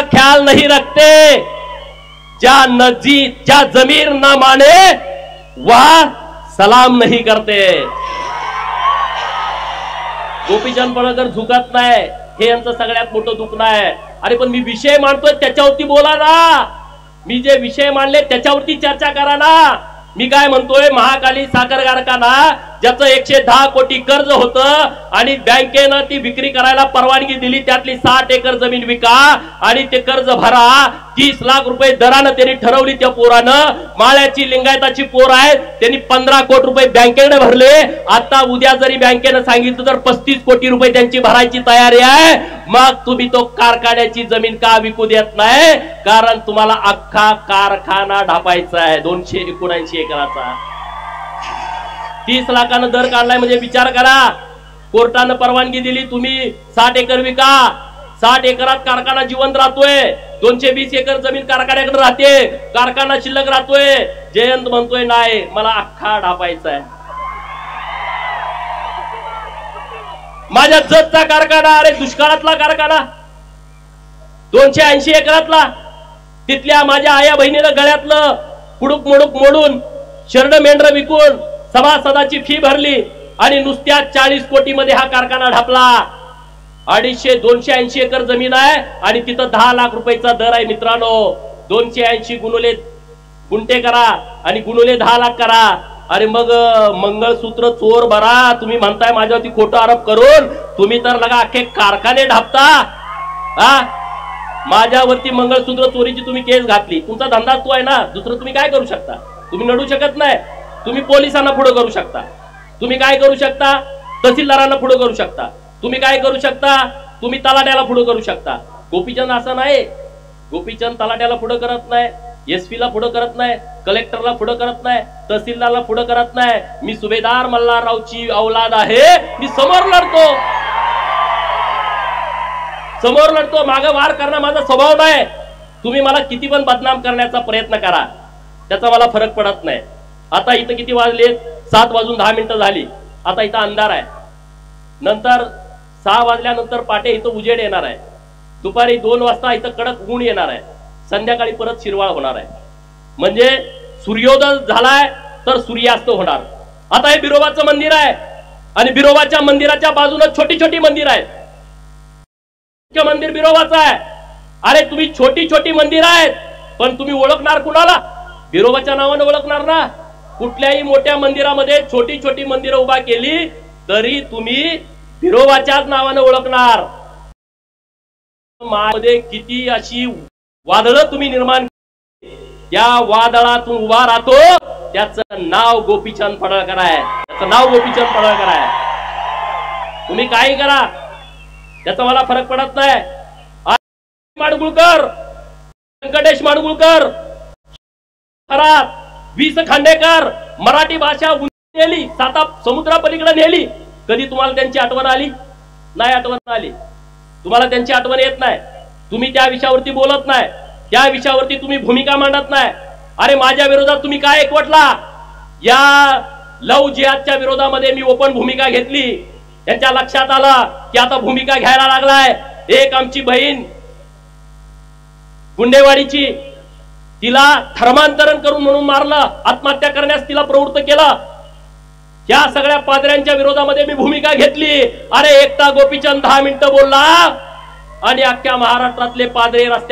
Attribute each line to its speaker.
Speaker 1: ख्याल नहीं रखते, क्या जमीर ना माने वह सलाम नहीं करते। गोपीचंद पडळकर झुकत नाही, हे यांचं सगळ्यात मोठं दुखणं आहे। अरे पण मी विषय मांडतोय त्याच्यावरती बोला ना, मी जे विषय मांडले त्याच्यावरती चर्चा करा ना। मी काय म्हणतोय, महाकाली साखर कारखाना ज्याचं 110 कोटी कर्ज होतं आणि बँकेनं ती विक्री करायला परवानगी दिली, त्यातली 60 एकर जमीन विका आणि ते कर्ज भरा। 30 लाख रुपये दरानं त्यांनी ठरवली। त्या पोरानं, माळ्याची लिंगायताची पोर आहे, त्यांनी 15 कोटी रुपये बँकेकडे भरले। आता उद्या जरी बँकेनं सांगितलं तर 35 कोटी रुपये त्यांची भरायची तयारी आहे। मग तुम्ही तो कारखान्याची जमीन का विकू देत नाही? कारण तुम्हाला अख्खा कारखाना ढापायचा आहे 279 एकराचा। 30 लाखानं दर काढलाय म्हणजे विचार करा। कोर्टानं परवानगी दिली, तुम्ही 60 एकर विका। 60 एकरात कारखाना जिवंत राहतोय, 220 एकर जमीन कारखान्याकडे राहते, कारखाना शिल्लक राहतोय। जयंत म्हणतोय नाही, मला अख्खा ढापायचा आहे। माझ्या जतचा कारखाना, अरे दुष्काळातला कारखाना 280 एकरातला, तिथल्या माझ्या आया बहिणीनं गळ्यातलं कुडूक मुडूक मोडून शर्ड मेंढर विकून सभासदाची फी भरली आणि नुसत्या 40 कोटी मध्ये हा कारखाना ढापला। 280 एकर जमीन आहे आणि तिथं 10 लाख रुपयाचा दर आहे। मित्रांनो, 280 गुणुले गुंठे करा आणि गुणुले 10 लाख करा। अरे मग मंगळसूत्र चोर भरा, तुम्ही म्हणताय माझ्यावरती खोटा आरोप करून, तुम्ही तर लगा अख्खे कारखाने ढापता। माझ्यावरती मंगळसूत्र चोरीची तुम्ही केस घातली, तुमचा धंदा तो आहे ना, दुसरं तुम्ही काय करू शकता? तुम्ही नडू शकत नाही, तुम्ही पोलिसांना पुढे करू शकता, तुम्ही काय करू शकता? तहसीलदारांना पुढे करू शकता, तुम्ही काय करू शकता? तुम्ही तलाट्याला पुढे करू शकता। गोपीचंद असं नाही, गोपीचंद तलाट्याला पुढे करत नाही, एसपी ला पुढे करत नाही, कलेक्टरला पुढे करत नाही, तहसीलदारला पुढे करत नाही। मी सुभेदार मल्हाररावची औलाद आहे, मी समोर लढतो, समोर लढतो, मागे वार करणं माझा स्वभाव नाही। तुम्ही मला किती पण बदनाम करण्याचा प्रयत्न करा, त्याचा मला फरक पडत नाही। आता इथं किती वाजले? 7 वाजून 10 मिनिटं झाली। आता इथं अंधार आहे, नंतर 6 वाजल्यानंतर पाटे इथं उजेड येणार आहे, दुपारी 2 वाजता इथं कडक ऊन येणार आहे, संध्याकाळी परत शिरवाळ होणार आहे। म्हणजे सूर्योदय झालाय तर सूर्यास्त होणार। आता हे बिरोबाचं मंदिर आहे आणि बिरोबाच्या मंदिराच्या बाजूला छोटी छोटी मंदिर आहेत। मुख्य मंदिर बिरोबाचं आहे। अरे तुम्ही छोटी छोटी मंदिर आहेत, पण तुम्ही ओळखणार कुणाला? बिरोबाच्या नावाने ओळखणार ना। कुठल्याही मोठ्या मंदिरामध्ये छोटी छोटी मंदिरं उभा केली तरी तुम्ही बिरोबाच्याच नावाने ओळखणार। मध्ये किती अशी वादळं तुम्ही निर्माण, त्या वादळातून उभा राहतो, त्याचं नाव गोपीचंद पडळकर आहे, त्याचं नाव गोपीचंद पडळकर आहे। तुम्ही काही करा, त्याचा मला फरक पडत नाही। माडगुळकर, व्यंकटेश माडगुळकर, खरात 20 खांडेकर मराठी भाषा नेली, 7 समुद्रापलीकडे नेली। कधी तुम्हाला त्यांची आठवण आली? नाही आठवण आली, तुम्हाला त्यांची आठवण येत नाही, तुम्ही त्या विषयावरती बोलत नाही, त्या विषयावरती तुम्ही भूमिका मांडत नाही। अरे माझ्या विरोधात तुम्ही काय एकवटला? या लव जिहादच्या विरोधामध्ये मी ओपन भूमिका घेतली, त्यांच्या लक्षात आलं की आता भूमिका घ्यायला लागलाय। एक आमची बहीण गुंडेवाडीची, तिला धर्मांतरण करून म्हणून मारलं, आत्महत्या करण्यास तिला प्रवृत्त केलं। या सगळ्या पादऱ्यांच्या विरोधामध्ये मी भूमिका घेतली। अरे एकटा गोपीचंद 10 मिनिटं बोलला आणि अख्ख्या महाराष्ट्रातले पादरे रस्त्यावर